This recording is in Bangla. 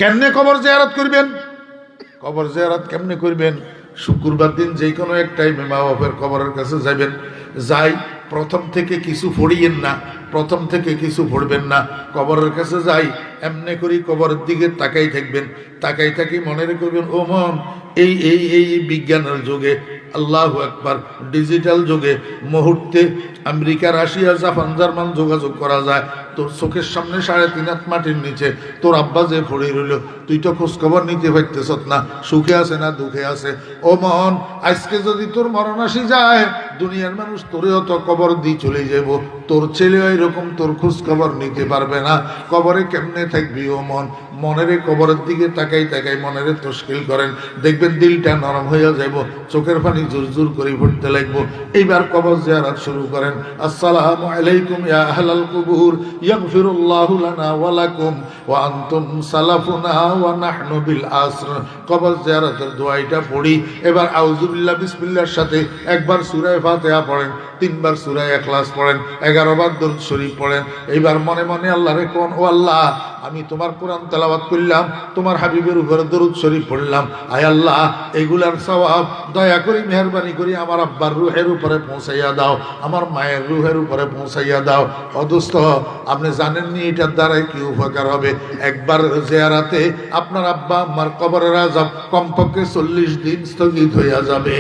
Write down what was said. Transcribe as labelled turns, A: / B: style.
A: কেমনে কবর জিয়ারত করবেন? কবর জিয়ারত কেমনে করবেন? শুক্রবার দিন যে কোনো এক টাইমে মা বাপের কবরের কাছে যাবেন। যাই প্রথম থেকে কিছু পড়িয়েন না, প্রথম থেকে কিছু পড়বেন না। কবরের কাছে যাই এমনি করি কবরের দিকে তাকাই থাকবেন। তাকাই থাকি মনে করবেন, ও মন, এই এই এই বিজ্ঞানের যুগে, আল্লাহু আকবার, ডিজিটাল যুগে মুহূর্তে আমেরিকা, রাশিয়া, জাপান, জার্মান যোগাযোগ করা যায়। তোর চোখের সামনে 3.5 হাত মাটির নিচে তোর আব্বা যে পড়ে রইল, তুই তো খোঁজ খবর নিতে পারতেছ না, সুখে আছে না দুঃখে আছে। ও মন, আজকে যদি তোর মরণ আসি যায়, দুনিয়ার মানুষ তোরেও তো কবর দিয়ে চলে যাব, তোর ছেলে এরকম তোর খোঁজ খবর নিতে পারবে না। কবরে কেমনে থাকবি ও মন? মনের কবরের দিকে তাকাই তাকাই মনের তশকিল করেন, দেখবেন দিলটা নরম হয়ে যাব, চোখের পানি জোর জোর করে পড়তে লাগবো। এইবার কবর জিয়ারত শুরু করেন। আসসালামু আলাইকুম ইয়া আহলাল কুবুর, ইয়াগফিরুল্লাহু লানা ওয়া লাকুম ওয়া আনতুম সালাফুনা ওয়া নাহনু বিল আসর। কবর জিয়ারতের দোয়াটা পড়ি। এবার আউযু বিল্লাহ বিসমিল্লাহর সাথে একবার সূরা ফাতিহা পড়েন, 3 বার সূরা ইখলাস পড়েন, 11 বার দরুদ শরীফ পড়েন। এইবার মনে মনে আল্লাহরে কোন, ও আল্লাহ, আমি তোমার কোরআন তেলাওয়াত করলাম, তোমার হাবিবের উপরে দরুদ শরীফ পড়লাম, আয় আল্লাহ এগুলার সওয়াব দয়া করে মেহেরবানি করে আমার আব্বার রূহের উপরে পৌঁছাইয়া দাও, আমার মায়ের রূহের উপরে পৌঁছাইয়া দাও। অদোস্ত, আপনি জানেননি এটার দ্বারাই কি উপকার হবে? একবার জিয়ারাতে আপনার আব্বা আম্মার কবরের আযাব কমপক্ষে 40 দিন স্থগিত হইয়া যাবে।